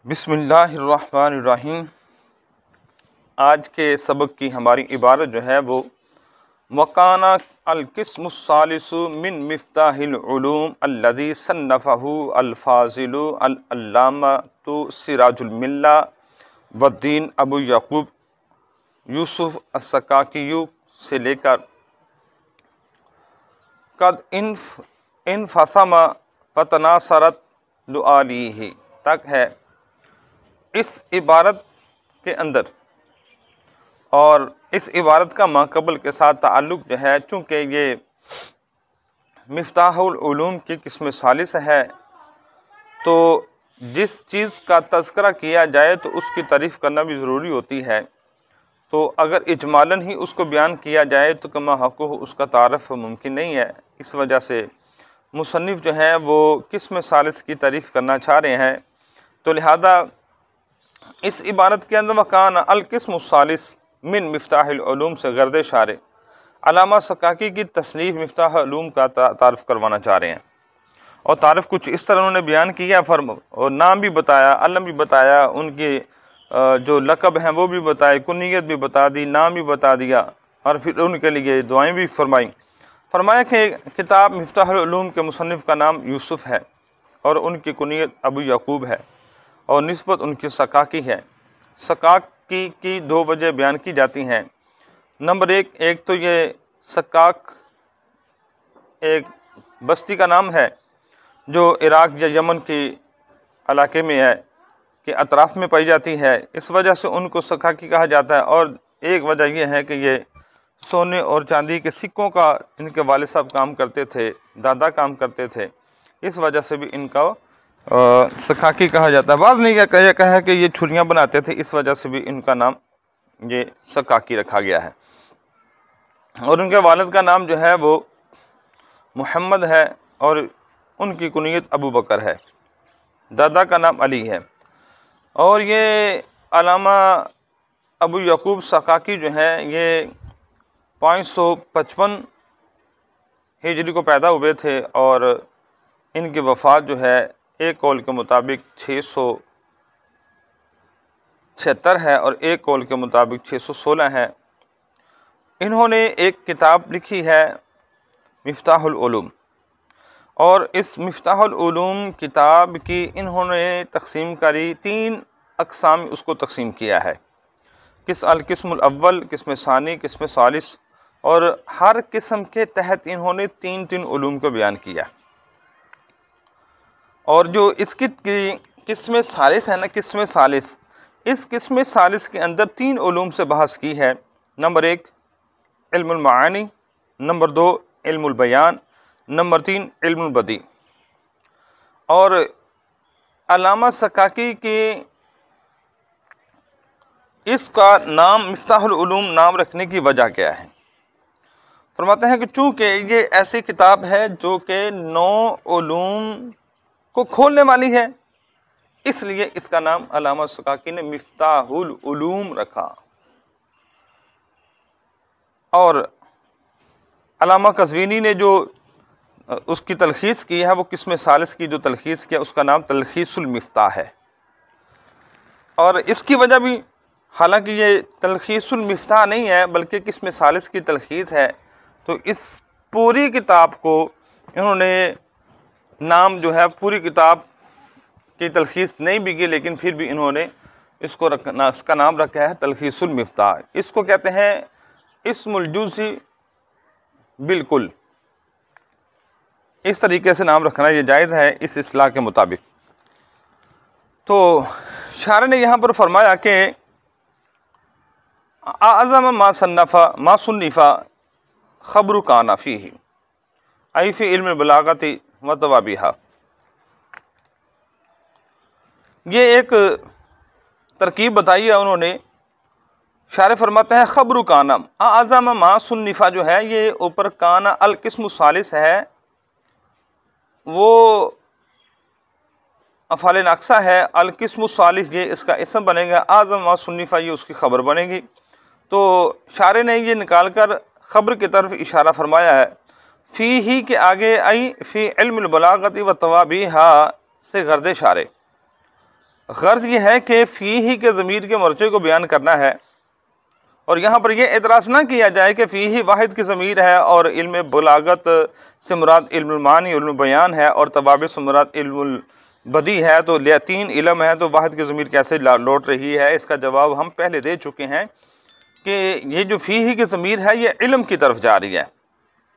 بسم اللہ الرحمن الرحیم۔ آج کے سبق کی ہماری عبارت جو ہے وہ وَقَانَ الْقِسْمُ الثَّالِثُ مِن مِفْتَاحِ الْعُلُومِ الَّذِي صَنَّفَهُ الْفَاضِلُ الْعَلَّامَةُ سِرَاجُ الْمِلَّةِ وَالدِّینِ ابو یعقوب یوسف السقاقی سے لے کر قد انفصم فتناثرت لآلیہ تک ہے۔ اس عبارت کے اندر اور اس عبارت کا ماقبل کے ساتھ تعلق جو ہے، چونکہ یہ مفتاح العلوم کی قسم ثالث ہے، تو جس چیز کا تذکرہ کیا جائے تو اس کی تعریف کرنا بھی ضروری ہوتی ہے۔ تو اگر اجمالاً ہی اس کو بیان کیا جائے تو کما حق اس کا تعارف ممکن نہیں ہے۔ اس وجہ سے مصنف جو ہے وہ قسم ثالث کی تعریف کرنا چاہ رہے ہیں، تو لہذا اس عبارت کے اندر وَقَانَ الْقِسْمُ الثَّالِثُ مِن مِفْتَاحِ الْعُلُومِ سے غرض شارح علامہ سقاقی کی تصنیف مفتاح علوم کا تعارف کروانا چاہ رہے ہیں، اور تعارف کچھ اس طرح انہوں نے بیان کیا، اور نام بھی بتایا، علم بھی بتایا، ان کے جو لقب ہیں وہ بھی بتائے، کنیت بھی بتا دی، نام بھی بتا دیا، اور پھر ان کے لیے دعائیں بھی فرمائیں۔ فرمایا کہ کتاب مفتاح العلوم کے مصنف کا نام یوسف ہے، اور ان کی کنیت ابو یعقوب ہے، اور نسبت ان کی سقاقی ہے۔ سقاقی کی دو وجہ بیان کی جاتی ہیں۔ نمبر ایک تو یہ سقاق ایک بستی کا نام ہے جو عراق یا یمن کے علاقے میں ہے، کہ اطراف میں پائی جاتی ہے، اس وجہ سے ان کو سقاقی کہا جاتا ہے۔ اور ایک وجہ یہ ہے کہ یہ سونے اور چاندی کے سکوں کا ان کے والد صاحب کام کرتے تھے، دادا کام کرتے تھے، اس وجہ سے بھی ان کا سقاقی کہا جاتا ہے۔ بعض نے یہ کہا کہ یہ چھریاں بناتے تھے، اس وجہ سے بھی ان کا نام یہ سقاقی رکھا گیا ہے۔ اور ان کے والد کا نام جو ہے وہ محمد ہے، اور ان کی کنیت ابو بکر ہے، دادا کا نام علی ہے۔ اور یہ علامہ ابو یعقوب سقاقی جو ہے یہ 555 ہجری کو پیدا ہوئے تھے، اور ان کی وفات جو ہے ایک قول کے مطابق 676 ہے، اور ایک قول کے مطابق 616 ہے۔ انہوں نے ایک کتاب لکھی ہے مفتاح العلوم، اور اس مفتاح العلوم کتاب کی انہوں نے تقسیم کری، 3 اقسام اس کو تقسیم کیا ہے۔ القسم الاول، قسم ثانی، قسم ثالث، اور ہر قسم کے تحت انہوں نے 3 علوم کو بیان کیا۔ اور جو اس کی قسم ثالث ہے نا، قسم ثالث، اس قسم ثالث کے اندر 3 علوم سے بحث کی ہے۔ نمبر 1 علم المعانی، نمبر 2 علم البیان، نمبر 3 علم البدیع۔ اور علامہ سقاقی کے اس کا نام مفتاح العلوم نام رکھنے کی وجہ کیا ہے؟ فرماتے ہیں کہ چونکہ یہ ایسی کتاب ہے جو کہ 9 علوم کو کھولنے والی ہے، اس لیے اس کا نام علامہ سقاقی نے مفتاح العلوم رکھا۔ اور علامہ قزوینی نے جو اس کی تلخیص کی ہے، وہ قسم ثالث کی جو تلخیص کیا، اس کا نام تلخیص المفتاح ہے۔ اور اس کی وجہ بھی، حالانکہ یہ تلخیص المفتاح نہیں ہے بلکہ قسم ثالث کی تلخیص ہے، تو اس پوری کتاب کو انہوں نے نام جو ہے، پوری کتاب کی تلخیص نہیں بھی کی، لیکن پھر بھی انہوں نے اس کا نام رکھا ہے تلخیص المفتاح۔ اس کو کہتے ہیں اسم الجزء بالکل، اس طریقے سے نام رکھنا یہ جائز ہے اس اصطلاح کے مطابق۔ تو شارح نے یہاں پر فرمایا کہ اعظم ما صنف خبر کان فیہ ای فی علم البلاغۃ و توابیہا۔ یہ ایک ترکیب بتائی ہے انہوں نے۔ شارح فرماتے ہیں خبر کانا، اعظم ما صنف جو ہے یہ اوپر کانا القسم الثالث ہے، وہ افعال ناقصہ ہے، القسم الثالث یہ اس کا اسم بنے گا، اعظم ما صنف یہ اس کی خبر بنے گی۔ تو شارح نے یہ نکال کر خبر کی طرف اشارہ فرمایا ہے۔ فی ہی کے آگے ای فی علم البلاغۃ و توابیہا سے غرض شارح، غرض یہ ہے کہ فیہ کے ضمیر کے مرجع کو بیان کرنا ہے، اور یہاں پر یہ اعتراض نہ کیا جائے کہ فیہ واحد کی ضمیر ہے اور علم بلاغت سے مراد علم المعانی علم بیان ہے اور توابع سے مراد علم البدیع ہے، تو 3 علم ہے تو واحد کی ضمیر کیسے لوٹ رہی ہے؟ اس کا جواب ہم پہلے دے چکے ہیں کہ یہ جو فیہ کی ضمیر ہے یہ علم کی طرف جا رہی ہے،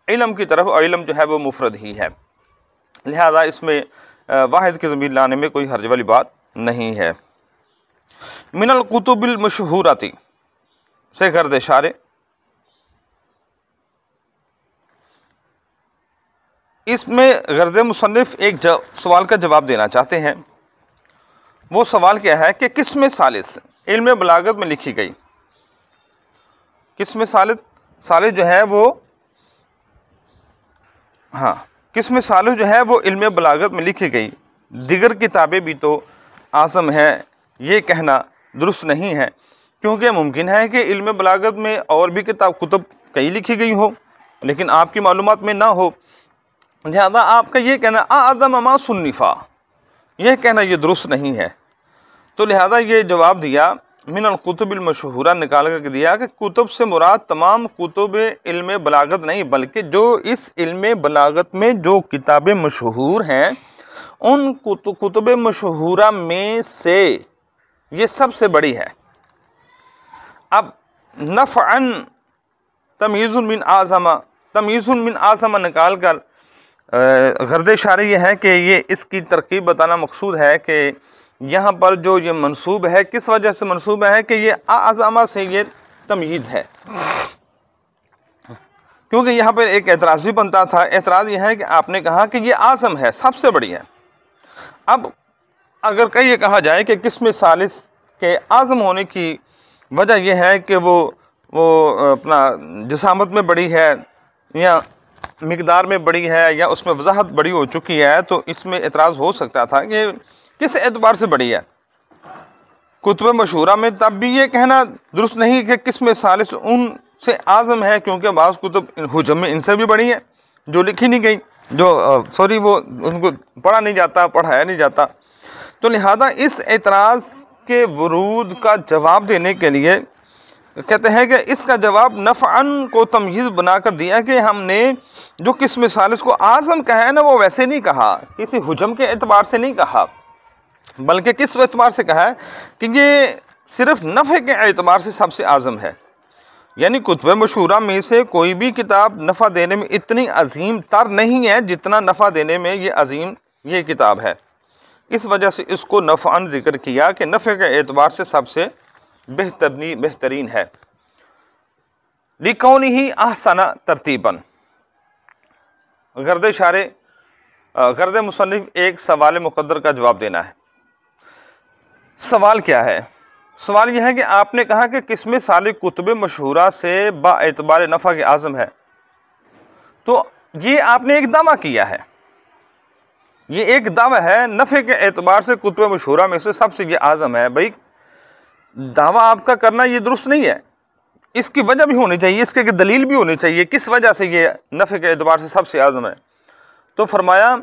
علم کی طرف، اور علم جو ہے وہ مفرد ہی ہے، لہذا اس میں واحد کی ضمیر لانے میں کوئی حرج والی بات نہیں ہے۔ من الکتب المشہورۃ سے گرد اشارے، اس میں غرض مصنف ایک سوال کا جواب دینا چاہتے ہیں۔ وہ سوال کیا ہے کہ قسم ثالث علم بلاغت میں لکھی گئی، قسم ثالث جو ہے وہ قسم ثالث جو ہے وہ علم بلاغت میں لکھی گئی، دیگر کتابیں بھی تو اعظم ہے، یہ کہنا درست نہیں ہے، کیونکہ ممکن ہے کہ علم بلاغت میں اور بھی کتب کئی لکھی گئی ہو لیکن آپ کی معلومات میں نہ ہو، لہذا آپ کا یہ کہنا اعظم ما صنفا، یہ کہنا یہ درست نہیں ہے۔ تو لہذا یہ جواب دیا، من الکتب المشہورہ نکال کر کے دیا کہ کتب سے مراد تمام کتب علم بلاغت نہیں، بلکہ جو اس علم بلاغت میں جو کتابیں مشہور ہیں ان کتب مشہورہ میں سے یہ سب سے بڑی ہے۔ اب نفعن تمییز من اعظم نکال کر غرض اشارہ یہ ہے کہ یہ اس کی ترکیب بتانا مقصود ہے کہ یہاں پر جو یہ منصوب ہے کس وجہ سے منصوب ہے کہ یہ اعظم سے یہ تمییز ہے، کیونکہ یہاں پر ایک اعتراض بھی بنتا تھا، اعتراض یہ ہے کہ آپ نے کہا کہ یہ اعظم ہے، سب سے بڑی ہے۔ اب اگر یہ کہا جائے کہ قسم ثالث کے اعظم ہونے کی وجہ یہ ہے کہ وہ اپنا جسامت میں بڑی ہے یا مقدار میں بڑی ہے یا اس میں وضاحت بڑی ہو چکی ہے، تو اس میں اعتراض ہو سکتا تھا کہ کس اعتبار سے بڑی ہے۔ کتب مشہورہ میں تب بھی یہ کہنا درست نہیں کہ قسم ثالث ان سے اعظم ہے، کیونکہ بعض کتب حجم میں ان سے بھی بڑی ہیں جو لکھی نہیں گئی، وہ ان کو پڑھا نہیں جاتا، پڑھایا نہیں جاتا۔ تو لہذا اس اعتراض کے ورود کا جواب دینے کے لیے کہتے ہیں کہ اس کا جواب نفعن کو تمییز بنا کر دیا کہ ہم نے جو قسم ثالث کو اعظم کہا ہے نا وہ ویسے نہیں کہا، کسی حجم کے اعتبار سے نہیں کہا، بلکہ کس اعتبار سے کہا ہے کہ یہ صرف نفع کے اعتبار سے سب سے اعظم ہے، یعنی کتب مشہورہ میں سے کوئی بھی کتاب نفع دینے میں اتنی عظیم تر نہیں ہے جتنا نفع دینے میں یہ عظیم یہ کتاب ہے، اس وجہ سے اس کو نفعن ذکر کیا کہ نفع کے اعتبار سے سب سے بہترین ہے۔ لِکَوْنِهِ أَحْسَنَ ترتیباً، غرض مصنف ایک سوال مقدر کا جواب دینا ہے۔ سوال کیا ہے؟ سوال یہ ہے کہ آپ نے کہا کہ قسم ثالث کتب مشہورہ سے با اعتبار نفع کے اعظم ہے، تو یہ آپ نے ایک دعویٰ کیا ہے، یہ ایک دعویٰ ہے نفع کے اعتبار سے کتب مشہورہ میں سے سب سے یہ اعظم ہے۔ بھائی دعویٰ آپ کا کرنا یہ درست نہیں ہے، اس کی وجہ بھی ہونی چاہیے، اس کی دلیل بھی ہونی چاہیے کس وجہ سے یہ نفع کے اعتبار سے سب سے اعظم ہے۔ تو فرمایا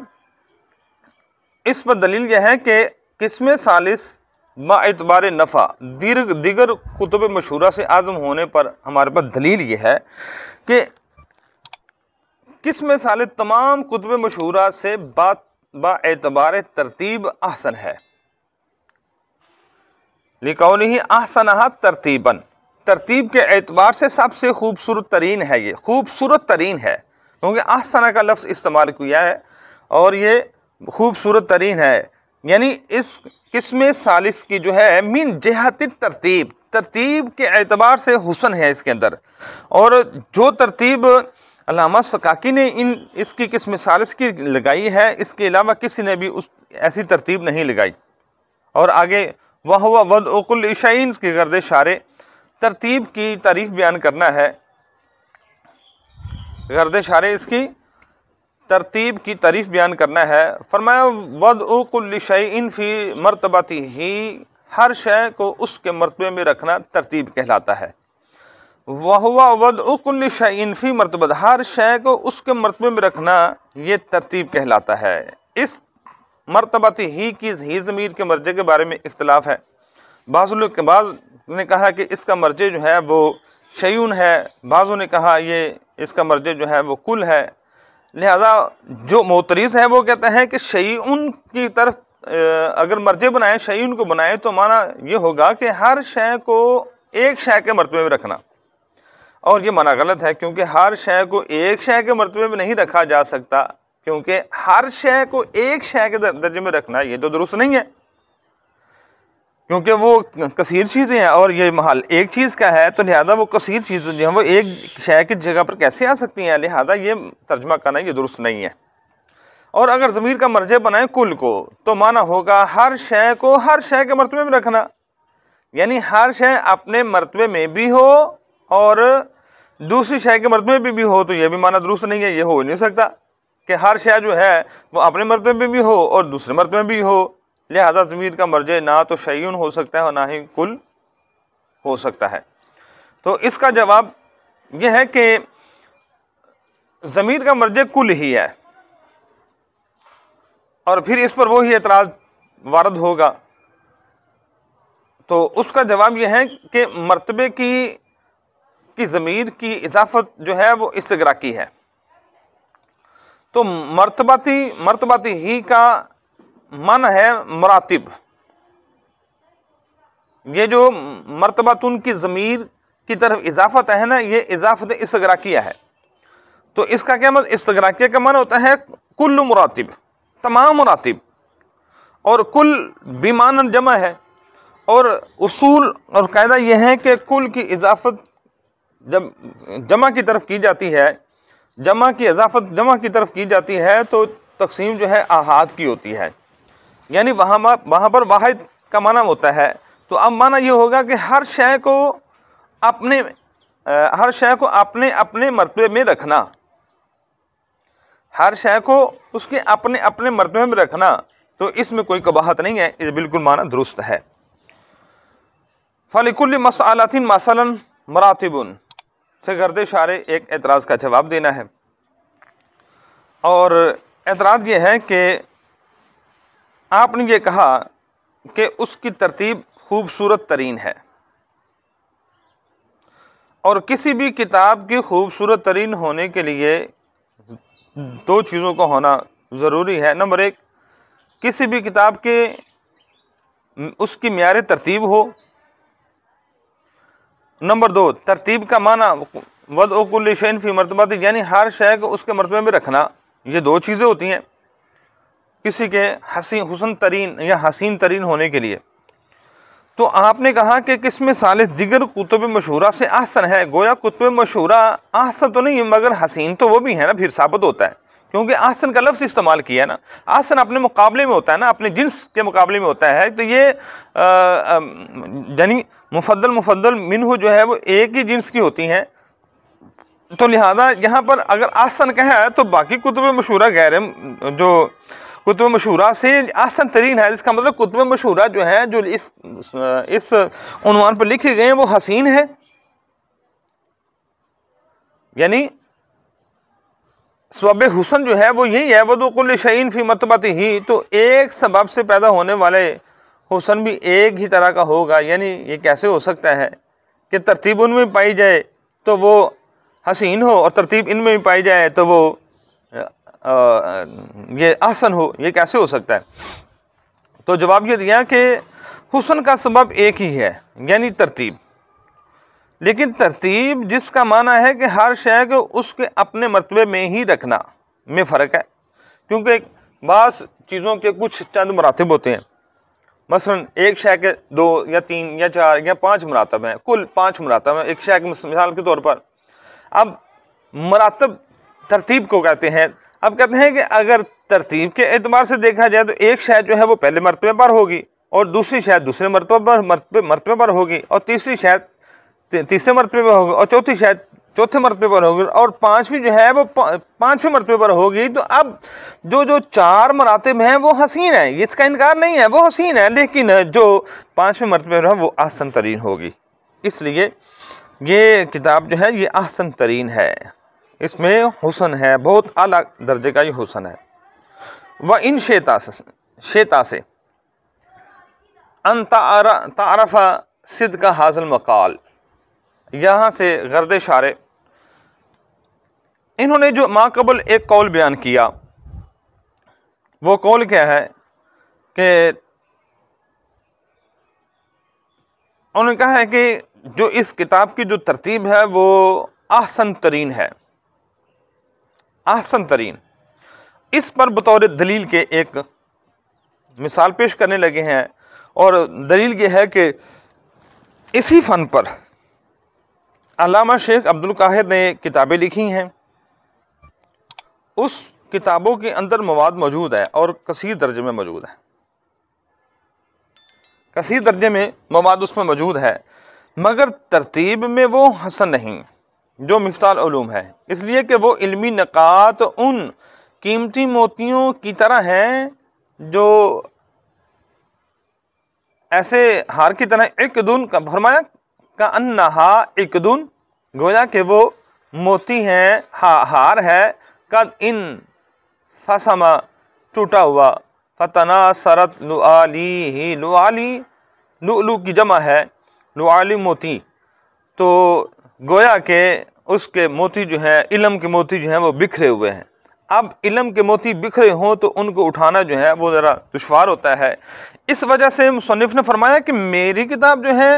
اس پر دلیل یہ ہے کہ قسم ثالث با اعتبار نفع دیگر کتب مشہورہ سے اعظم ہونے پر ہمارے پاس دلیل یہ ہے کہ قسم ثالث تمام کتب مشہورہ سے با اعتبار ترتیب احسن ہے، لِکَوْنِهِ أَحْسَنَهَا ترتیباً، ترتیب کے اعتبار سے سب سے خوبصورت ترین ہے، یہ خوبصورت ترین ہے، کیونکہ احسنہ کا لفظ استعمال کیا ہے اور یہ خوبصورت ترین ہے، یعنی اس قسم ثالث کی جو ہے من جہت ترتیب، ترتیب کے اعتبار سے حسن ہے اس کے اندر، اور جو ترتیب علامہ سکاکی نے اس کی قسم ثالث کی لگائی ہے اس کے علاوہ کسی نے بھی ایسی ترتیب نہیں لگائی۔ اور آگے وَهُوَ وَضْعُ كُلِّ شَيْءٍ کی غرض اشارے ترتیب کی تعریف بیان کرنا ہے، غرض اشارے اس کی ترتیب کی تعریف بیان کرنا ہے۔ فرمایا وَضْعُ كُلِّ شَيْءٍ فِي مَرْتَبَتِهِ، ہر شے کو اس کے مرتبے میں رکھنا ترتیب کہلاتا ہے۔ وَهُوَ وَضْعُ كُلِّ شَيْءٍ فِي مَرْتَبَتِهِ، ہر شے کو اس کے مرتبے میں رکھنا یہ ترتیب کہلاتا ہے۔ اس مرتبت ہی کی ہی ضمیر کے مرجع کے بارے میں اختلاف ہے۔ بعض نے کہا کہ اس کا مرجع جو ہے وہ شیون ہے، بعضوں نے کہا یہ اس کا مرجع جو ہے وہ کل ہے۔ لہذا جو معترض ہے وہ کہتے ہیں کہ شیون کی طرف اگر مرجع بنائیں، شیون کو بنائیں تو معنی یہ ہوگا کہ ہر شے کو ایک شے کے مرتبے میں رکھنا، اور یہ معنی غلط ہے، کیونکہ ہر شے کو ایک شے کے مرتبے میں نہیں رکھا جا سکتا، کیونکہ ہر شے کو ایک شے کے درجے میں رکھنا یہ تو درست نہیں ہے، کیونکہ وہ کثیر چیزیں ہیں اور یہ محل ایک چیز کا ہے، تو لہذا وہ کثیر چیزیں جو ہیں وہ ایک شے کی جگہ پر کیسے آ سکتی ہیں، لہذا یہ ترجمہ کرنا یہ درست نہیں ہے۔ اور اگر ضمیر کا مرجع بنائیں کل کو تو معنی ہوگا ہر شے کو ہر شے کے مرتبے میں رکھنا، یعنی ہر شے اپنے مرتبے میں بھی ہو اور دوسری شے کے مرتبے میں بھی ہو، تو یہ بھی معنی درست نہیں ہے، یہ ہو نہیں سکتا کہ ہر شے جو ہے وہ اپنے مرتبے میں بھی ہو اور دوسرے مرتبے میں بھی ہو۔ لہذا ضمیر کا مرجع نہ تو شیون ہو سکتا ہے اور نہ ہی کل ہو سکتا ہے۔ تو اس کا جواب یہ ہے کہ ضمیر کا مرجع کل ہی ہے، اور پھر اس پر وہی اعتراض وارد ہوگا، تو اس کا جواب یہ ہے کہ مرتبے کی ضمیر کی اضافت جو ہے وہ استغراقی ہے۔ تو مرتباتی ہی کا معنی ہے مراتب، یہ جو مرتبتن کی ضمیر کی طرف اضافت ہے نا، یہ اضافت استغراقیہ ہے۔ تو اس کا کیا مطلب؟ استغراقیہ کا معنی ہوتا ہے کل مراتب، تمام مراتب، اور کل بیمانن جمع ہے، اور اصول اور قاعدہ یہ ہے کہ کل کی اضافت جب جمع کی طرف کی جاتی ہے، جمع کی اضافت جمع کی طرف کی جاتی ہے تو تقسیم جو ہے آحاد کی ہوتی ہے، یعنی وہاں پر واحد کا معنی ہوتا ہے۔ تو اب معنی یہ ہوگا کہ ہر شے کو اپنے اپنے مرتبے میں رکھنا، ہر شے کو اس کے اپنے مرتبے میں رکھنا، تو اس میں کوئی قباحت نہیں ہے، یہ بالکل معنی درست ہے۔ فَلِكُلِّ مَسْأَلَةٍ مَثَلًا مَرَاتِبٌ سے گرد اشارے ایک اعتراض کا جواب دینا ہے، اور اعتراض یہ ہے کہ آپ نے یہ کہا کہ اس کی ترتیب خوبصورت ترین ہے، اور کسی بھی کتاب کی خوبصورت ترین ہونے کے لیے دو چیزوں کا ہونا ضروری ہے۔ نمبر ایک، کسی بھی کتاب کے اس کی معیار ترتیب ہو۔ نمبر دو، ترتیب کا معنی وضع کل شیء فی مرتبہ، یعنی ہر شے کو اس کے مرتبے میں رکھنا، یہ دو چیزیں ہوتی ہیں کسی کے حسن ترین یا حسین ترین ہونے کے لیے۔ تو آپ نے کہا کہ قسم ثالث دیگر کتب مشہورہ سے احسن ہے، گویا کتب مشہورہ احسن تو نہیں مگر حسین تو وہ بھی ہے نا، پھر ثابت ہوتا ہے، کیونکہ احسن کا لفظ استعمال کیا ہے نا، احسن اپنے مقابلے میں ہوتا ہے نا، اپنے جنس کے مقابلے میں ہوتا ہے، تو یہ یعنی مفضل منہ جو ہے وہ ایک ہی جنس کی ہوتی ہیں، تو لہذا یہاں پر اگر احسن کہا ہے تو باقی کتب مشہورہ غیر جو کتب مشہورہ سے احسن ترین ہے، اس کا مطلب کتب مشہورہ جو ہے جو اس عنوان پر لکھے گئے ہیں وہ حسین ہے، یعنی سبب حسن جو ہے وہ یہی ہے، وضع کل شیء فی مرتبتہ ہی، تو ایک سبب سے پیدا ہونے والے حسن بھی ایک ہی طرح کا ہوگا، یعنی یہ کیسے ہو سکتا ہے کہ ترتیب ان میں پائی جائے تو وہ حسین ہو اور ترتیب ان میں بھی پائی جائے تو وہ یہ احسن ہو، یہ کیسے ہو سکتا ہے؟ تو جواب یہ دیا کہ حسن کا سبب ایک ہی ہے، یعنی ترتیب، لیکن ترتیب جس کا معنی ہے کہ ہر شے کو اس کے اپنے مرتبے میں ہی رکھنا میں فرق ہے، کیونکہ بعض چیزوں کے کچھ چند مراتب ہوتے ہیں، مثلا ایک شے کے 2 یا 3 یا 4 یا 5 مراتب ہیں، کل 5 مراتب ہیں ایک شے کے، مثال کے طور پر۔ اب مراتب ترتیب کو کہتے ہیں، اب کہتے ہیں کہ اگر ترتیب کے اعتبار سے دیکھا جائے تو ایک شے جو ہے وہ پہلے مرتبے پر ہوگی اور دوسری شے دوسرے مرتبے پر ہوگی، اور تیسری شے تیسرے مرتبے پر ہوگی، اور چوتھی شے چوتھے مرتبے پر ہوگی، اور پانچویں جو ہے وہ 5ویں مرتبے پر ہوگی۔ تو اب جو 4 مراتب ہیں وہ حسین ہیں، اس کا انکار نہیں ہے، وہ حسین ہے، لیکن جو 5ویں مرتبے پر ہے وہ احسن ترین ہوگی، اس لیے یہ کتاب جو ہے یہ احسن ترین ہے، اس میں حسن ہے، بہت اعلیٰ درجے کا یہ حسن ہے۔ وَإِن شِئْتَ، شیتا سے ان تعرف صدق حاصل مقال، یہاں سے غرد اشارے انہوں نے جو ماقبل ایک قول بیان کیا، وہ قول کیا ہے کہ انہوں نے کہا ہے کہ جو اس کتاب کی جو ترتیب ہے وہ احسن ترین ہے، احسن ترین۔ اس پر بطور دلیل کے ایک مثال پیش کرنے لگے ہیں، اور دلیل یہ ہے کہ اسی فن پر علامہ شیخ عبد القاہر نے کتابیں لکھی ہیں، اس کتابوں کے اندر مواد موجود ہے اور کثیر درجے میں موجود ہے، کثیر درجے میں مواد اس میں موجود ہے، مگر ترتیب میں وہ حسن نہیں جو مفتاح العلوم ہے، اس لیے کہ وہ علمی نکات ان قیمتی موتیوں کی طرح ہیں جو ایسے ہار کی طرح عقدن کا فرمایا کا انہا عقدن، گویا کہ وہ موتی ہیں، ہار ہے، قد ان فسما ٹوٹا ہوا، فتناثرت لعالی، لعالی لؤلؤ کی جمع ہے، لعالی موتی، تو گویا کہ اس کے موتی جو ہیں، علم کے موتی جو ہیں وہ بکھرے ہوئے ہیں۔ اب علم کے موتی بکھرے ہوں تو ان کو اٹھانا جو ہے وہ ذرا دشوار ہوتا ہے، اس وجہ سے مصنف نے فرمایا کہ میری کتاب جو ہے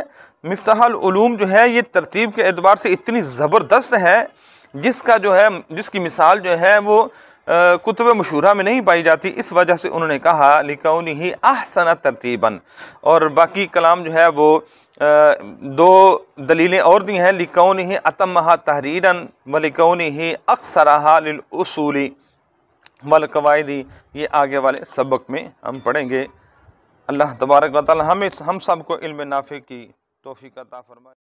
مفتاح العلوم جو ہے یہ ترتیب کے اعتبار سے اتنی زبردست ہے جس کا جو ہے جس کی مثال جو ہے وہ کتب مشہورہ میں نہیں پائی جاتی، اس وجہ سے انہوں نے کہا لِکَوْنِهِ احسن ترتیباً، اور باقی کلام جو ہے وہ دو دلیلیں اور دی ہیں، لِکَوْنِهِ أَتَمَّهَا تَحْرِيرًا وَلِكَوْنِهِ أَقْصَرَهَا لِلْأُصُولِ وَالْقَوَائِدِ، یہ آگے والے سبق میں ہم پڑھیں گے۔ اللہ تبارک و تعالی ہم سب کو علم نافع کی توفیق عطا فرمائے۔